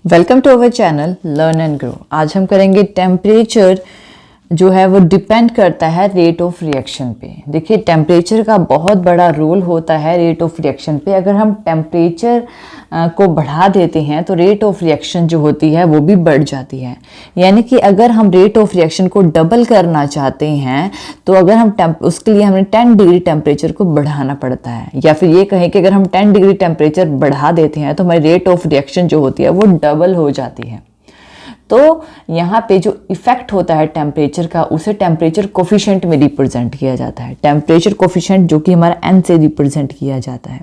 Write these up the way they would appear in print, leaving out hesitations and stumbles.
Welcome to our channel learn and grow. आज हम करेंगे टेम्परेचर जो है वो डिपेंड करता है रेट ऑफ रिएक्शन पे। देखिए टेम्परेचर का बहुत बड़ा रोल होता है रेट ऑफ रिएक्शन पे। अगर हम टेम्परेचर को बढ़ा देते हैं तो रेट ऑफ रिएक्शन जो होती है वो भी बढ़ जाती है। यानी कि अगर हम रेट ऑफ रिएक्शन को डबल करना चाहते हैं तो अगर हम उसके लिए हमें 10 डिग्री टेम्परेचर को बढ़ाना पड़ता है, या फिर ये कहें कि अगर हम 10 डिग्री टेम्परेचर बढ़ा देते हैं तो हमारी रेट ऑफ रिएक्शन जो होती है वो डबल हो जाती है। तो यहाँ पे जो इफेक्ट होता है टेम्परेचर का उसे टेम्परेचर कोफिशिएंट में रिप्रेजेंट किया जाता है। टेम्परेचर कोफिशिएंट जो कि हमारा n से रिप्रेजेंट किया जाता है,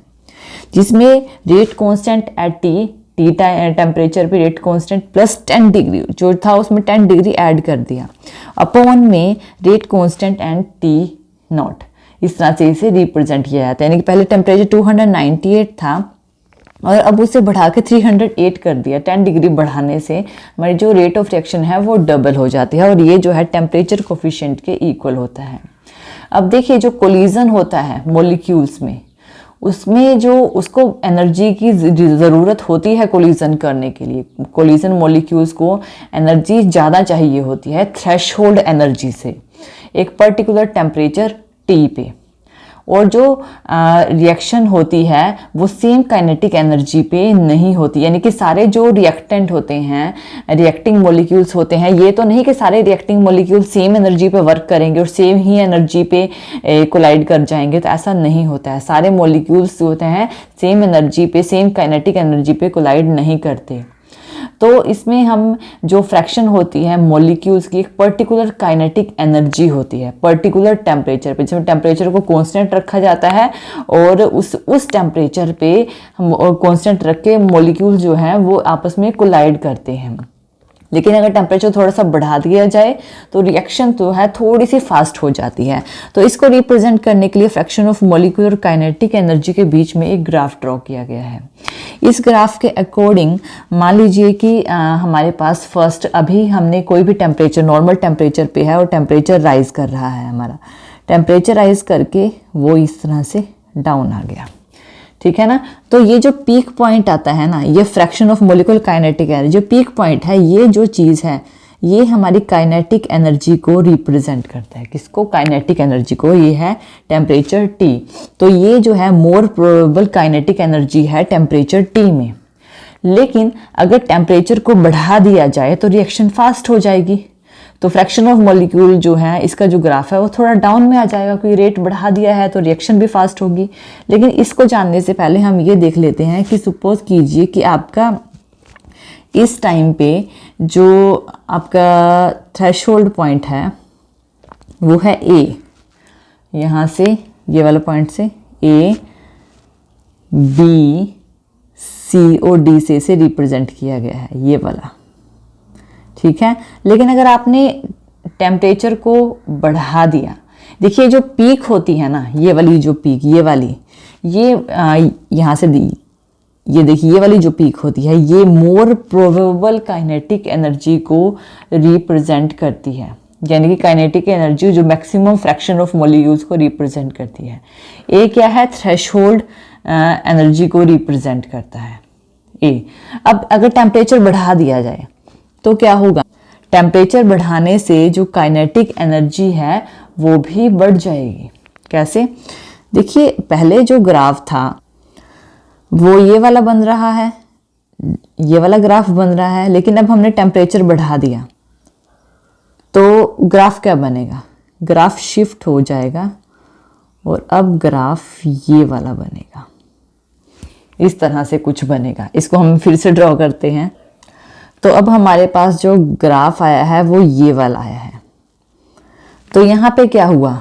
जिसमें rate constant at T temperature पे रेट कांस्टेंट प्लस 10 डिग्री जो था उसमें 10 डिग्री ऐड कर दिया अपॉन में rate constant and T not. इस तरह से इसे रिप्रेजेंट किया जाता है। यानी कि पहले टेम्परेचर 298 था और अब उसे बढ़ा के 308 कर दिया। 10 डिग्री बढ़ाने से हमारी जो रेट ऑफ रिएक्शन है वो डबल हो जाती है और ये जो है टेम्परेचर कोफिशिएंट के इक्वल होता है। अब देखिए जो कोलिजन होता है मॉलिक्यूल्स में, उसमें जो उसको एनर्जी की ज़रूरत होती है कोलिजन करने के लिए। कोलिजन मॉलिक्यूल्स को एनर्जी ज़्यादा चाहिए होती है थ्रेशहोल्ड एनर्जी से एक पर्टिकुलर टेम्परेचर टी पे। और जो रिएक्शन होती है वो सेम काइनेटिक एनर्जी पे नहीं होती। यानी कि सारे जो रिएक्टेंट होते हैं, रिएक्टिंग मॉलिक्यूल्स होते हैं, ये तो नहीं कि सारे रिएक्टिंग मॉलिक्यूल सेम एनर्जी पे वर्क करेंगे और सेम ही एनर्जी पे कोलाइड कर जाएंगे, तो ऐसा नहीं होता है। सारे मॉलिक्यूल्स होते हैं सेम एनर्जी पे, सेम काइनेटिक एनर्जी पे कोलाइड नहीं करते। तो इसमें हम जो फ्रैक्शन होती है मॉलिक्यूल्स की एक पर्टिकुलर काइनेटिक एनर्जी होती है पर्टिकुलर टेम्परेचर पे, जिसमें टेम्परेचर को कांस्टेंट रखा जाता है और उस टेम्परेचर पे हम कांस्टेंट रख के मॉलिक्यूल जो हैं वो आपस में कोलाइड करते हैं। लेकिन अगर टेम्परेचर थोड़ा सा बढ़ा दिया जाए तो रिएक्शन तो है थोड़ी सी फास्ट हो जाती है। तो इसको रिप्रेजेंट करने के लिए fraction of molecular kinetic energy के बीच में एक ग्राफ ड्रॉ किया गया है। इस ग्राफ के अकॉर्डिंग मान लीजिए कि हमारे पास फर्स्ट अभी हमने कोई भी टेम्परेचर नॉर्मल टेम्परेचर पे है और टेम्परेचर राइज कर रहा है। हमारा टेम्परेचर राइज करके वो इस तरह से डाउन आ गया, ठीक है ना। तो ये जो पीक पॉइंट आता है ना, ये fraction of molecular kinetic energy जो पीक पॉइंट है, ये जो चीज़ है ये हमारी काइनेटिक एनर्जी को रिप्रेजेंट करता है। किसको? काइनेटिक एनर्जी को। ये है टेम्परेचर टी। तो ये जो है मोर प्रोबेबल काइनेटिक एनर्जी है टेम्परेचर टी में। लेकिन अगर टेम्परेचर को बढ़ा दिया जाए तो रिएक्शन फास्ट हो जाएगी। तो फ्रैक्शन ऑफ मॉलिक्यूल जो है इसका जो ग्राफ है वो थोड़ा डाउन में आ जाएगा, क्योंकि रेट बढ़ा दिया है तो रिएक्शन भी फास्ट होगी। लेकिन इसको जानने से पहले हम ये देख लेते हैं कि सपोज कीजिए कि आपका इस टाइम पे जो आपका थ्रेशहोल्ड पॉइंट है वो है ए। यहाँ से ये वाला पॉइंट से ए, बी, सी और डी से इसे रिप्रेजेंट किया गया है, ये वाला, ठीक है। लेकिन अगर आपने टेम्परेचर को बढ़ा दिया, देखिए जो पीक होती है ना, ये वाली जो पीक, ये वाली, ये यहाँ से दी, ये देखिए ये वाली जो पीक होती है ये मोर प्रोबेबल काइनेटिक एनर्जी को रिप्रेजेंट करती है। यानी कि काइनेटिक एनर्जी जो मैक्सिमम फ्रैक्शन ऑफ मॉलिक्यूल्स को रिप्रेजेंट करती है। ए क्या है? थ्रेशहोल्ड एनर्जी को रिप्रेजेंट करता है ए। अब अगर टेम्परेचर बढ़ा दिया जाए तो क्या होगा? टेम्परेचर बढ़ाने से जो काइनेटिक एनर्जी है वो भी बढ़ जाएगी। कैसे? देखिए पहले जो ग्राफ था वो ये वाला बन रहा है, ये वाला ग्राफ बन रहा है, लेकिन अब हमने टेम्परेचर बढ़ा दिया तो ग्राफ क्या बनेगा? ग्राफ शिफ्ट हो जाएगा और अब ग्राफ ये वाला बनेगा, इस तरह से कुछ बनेगा। इसको हम फिर से ड्रॉ करते हैं। तो अब हमारे पास जो ग्राफ आया है वो ये वाला आया है। तो यहाँ पे क्या हुआ?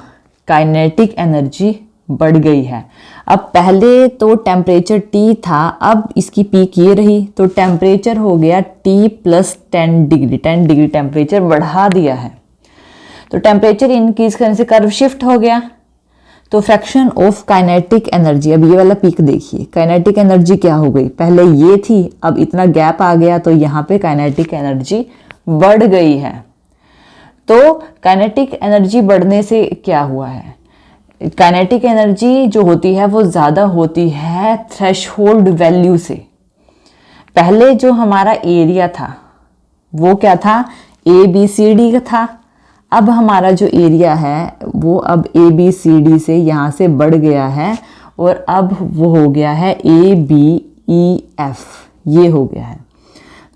काइनेटिक एनर्जी बढ़ गई है। अब पहले तो टेम्परेचर टी था, अब इसकी पीक ये रही, तो टेम्परेचर हो गया T plus 10 degree. 10 degree temperature बढ़ा दिया है तो टेम्परेचर इंक्रीज करने से कर्व शिफ्ट हो गया। तो फ्रैक्शन ऑफ काइनेटिक एनर्जी, अब ये वाला पीक देखिए, काइनेटिक एनर्जी क्या हो गई? पहले ये थी, अब इतना गैप आ गया तो यहाँ पे काइनेटिक एनर्जी बढ़ गई है। तो काइनेटिक एनर्जी बढ़ने से क्या हुआ है? काइनेटिक एनर्जी जो होती है वो ज़्यादा होती है थ्रेशहोल्ड वैल्यू से। पहले जो हमारा एरिया था वो क्या था, ABCD का था। अब हमारा जो एरिया है वो अब ABCD से यहाँ से बढ़ गया है और अब वो हो गया है ABEF, ये हो गया है।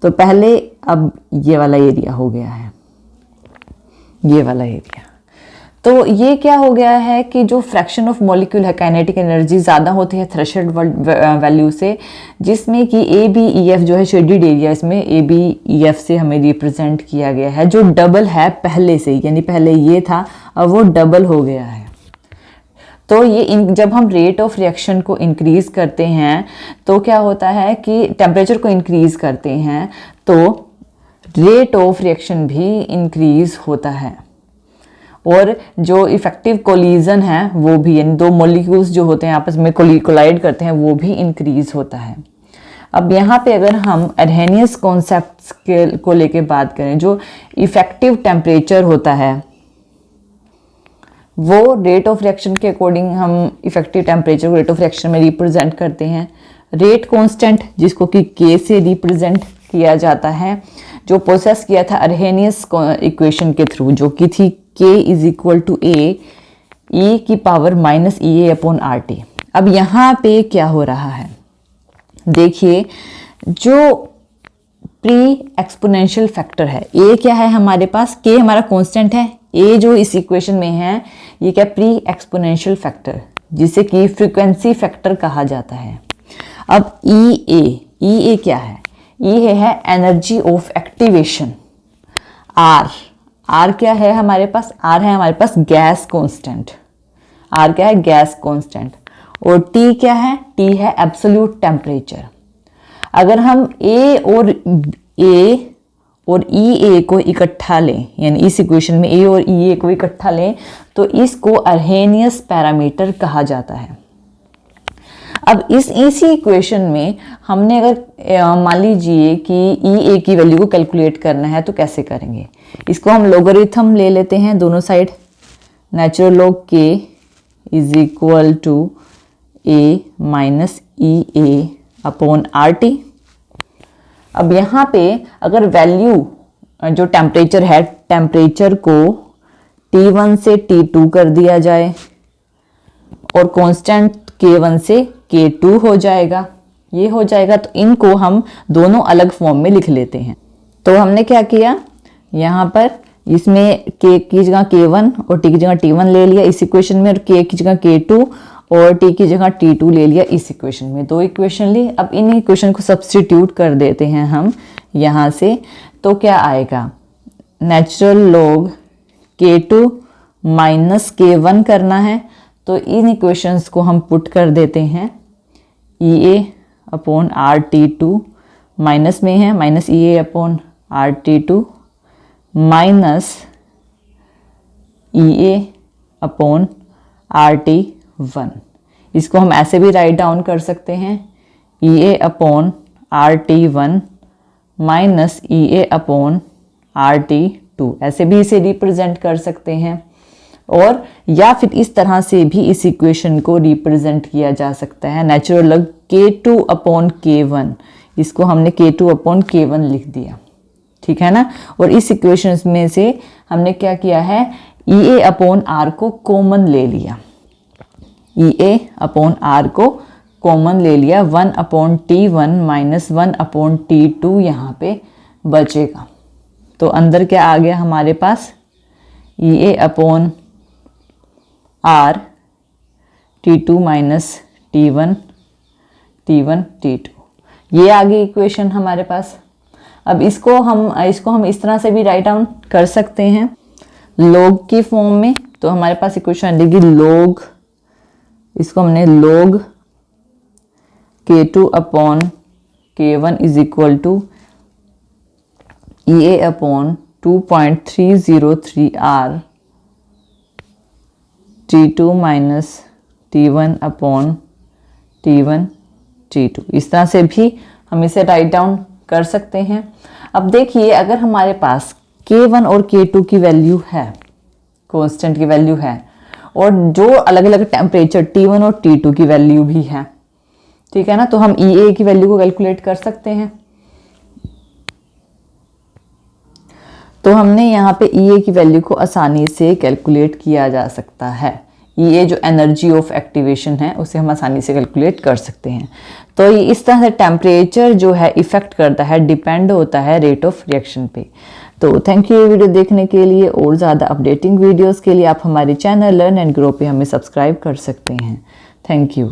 तो पहले अब ये वाला एरिया हो गया है, ये वाला एरिया। तो ये क्या हो गया है कि जो फ्रैक्शन ऑफ मॉलिक्यूल है, काइनेटिक एनर्जी ज़्यादा होती है थ्रेशोल्ड वैल्यू से, जिसमें कि ABEF जो है शेडिड एरिया, इसमें ABEF से हमें रिप्रेजेंट किया गया है, जो डबल है पहले से, यानी पहले ये था अब वो डबल हो गया है। तो ये जब हम रेट ऑफ रिएक्शन को इंक्रीज करते हैं तो क्या होता है कि टेम्परेचर को इंक्रीज करते हैं तो रेट ऑफ रिएक्शन भी इंक्रीज होता है, और जो इफेक्टिव कोलिजन है वो भी, यानी दो मॉलिक्यूल्स जो होते हैं आपस में कोलाइड करते हैं, वो भी इंक्रीज होता है। अब यहाँ पे अगर हम अर्हेनियस कॉन्सेप्ट्स को लेके बात करें, जो इफेक्टिव टेम्परेचर होता है वो रेट ऑफ रिएक्शन के अकॉर्डिंग हम इफेक्टिव टेम्परेचर को रेट ऑफ रिएक्शन में रिप्रेजेंट करते हैं। रेट कांस्टेंट जिसको कि K से रिप्रेजेंट किया जाता है, जो प्रोसेस किया था अर्हेनियस इक्वेशन के थ्रू, जो कि थी K is equal to A E की power minus EA upon RT। अब यहाँ पे क्या हो रहा है, देखिए जो प्री एक्सपोनेंशियल फैक्टर है, A क्या है हमारे पास, K हमारा कांस्टेंट है, A जो इस इक्वेशन में है ये क्या प्री एक्सपोनेंशियल फैक्टर, जिसे कि फ्रीक्वेंसी फैक्टर कहा जाता है। अब EA क्या है, ये है एनर्जी ऑफ एक्टिवेशन। R क्या है हमारे पास, R है हमारे पास गैस कांस्टेंट, R क्या है गैस कांस्टेंट, और T क्या है, T है एब्सोल्यूट टेम्परेचर। अगर हम A और EA को इकट्ठा लें, यानी इस इक्वेशन में A और EA को इकट्ठा लें तो इसको अर्हेनियस पैरामीटर कहा जाता है। अब इसी इक्वेशन में हमने अगर मान लीजिए कि EA की वैल्यू को कैलकुलेट करना है तो कैसे करेंगे, इसको हम लोगरिथम ले लेते हैं दोनों side, natural log K is equal to A minus EA upon RT। अब यहाँ पे अगर वैल्यू जो टेम्परेचर है, टेम्परेचर को T1 से T2 कर दिया जाए और कांस्टेंट K1 से K2 हो जाएगा, ये हो जाएगा। तो इनको हम दोनों अलग फॉर्म में लिख लेते हैं। तो हमने क्या किया, यहाँ पर इसमें K की जगह K1 और T की जगह T1 ले लिया इस इक्वेशन में, और K की जगह K2 और T की जगह T2 ले लिया इस इक्वेशन में, दो इक्वेशन ली। अब इन इक्वेशन को सब्स्टिट्यूट कर देते हैं हम यहाँ से, तो क्या आएगा, natural log K2 minus K1 करना है, तो इन इक्वेशंस को हम पुट कर देते हैं, EA अपॉन RT2 माइनस में है minus EA upon RT2 minus EA upon RT1। इसको हम ऐसे भी राइट डाउन कर सकते हैं, EA upon RT1 minus EA upon RT2, ऐसे भी इसे रिप्रेजेंट कर सकते हैं। और या फिर इस तरह से भी इस इक्वेशन को रिप्रेजेंट किया जा सकता है, natural log K2 upon K1, इसको हमने K2 अपॉन K1 लिख दिया, ठीक है ना। और इस इक्वेशन में से हमने क्या किया है, EA अपॉन R को कॉमन ले लिया, EA अपॉन R को कॉमन ले लिया, 1 upon T1 minus 1 upon T2 यहाँ पे बचेगा। तो अंदर क्या आ गया हमारे पास, EA upon R T2 minus T1 T2, ये आ गई इक्वेशन हमारे पास। अब इसको हम इस तरह से भी राइट डाउन कर सकते हैं लॉग की फॉर्म में। तो हमारे पास इक्वेशन आएगी लॉग, इसको हमने log K2 upon K1 is equal to EA upon 2.303 R T2 minus T1 upon T1 T2, इस तरह से भी हम इसे राइट डाउन कर सकते हैं। अब देखिए अगर हमारे पास K1 और K2 की वैल्यू है, कांस्टेंट की वैल्यू है, और जो अलग अलग टेम्परेचर T1 और T2 की वैल्यू भी है, ठीक है ना, तो हम EA की वैल्यू को कैलकुलेट कर सकते हैं। तो हमने यहाँ पे EA की वैल्यू को आसानी से कैलकुलेट किया जा सकता है। EA जो एनर्जी ऑफ एक्टिवेशन है उसे हम आसानी से कैलकुलेट कर सकते हैं। तो ये इस तरह से टेम्परेचर जो है इफ़ेक्ट करता है, डिपेंड होता है रेट ऑफ रिएक्शन पे। तो थैंक यू ये वीडियो देखने के लिए। और ज़्यादा अपडेटिंग वीडियोस के लिए आप हमारे चैनल लर्न एंड ग्रो पे हमें सब्सक्राइब कर सकते हैं। Thank you.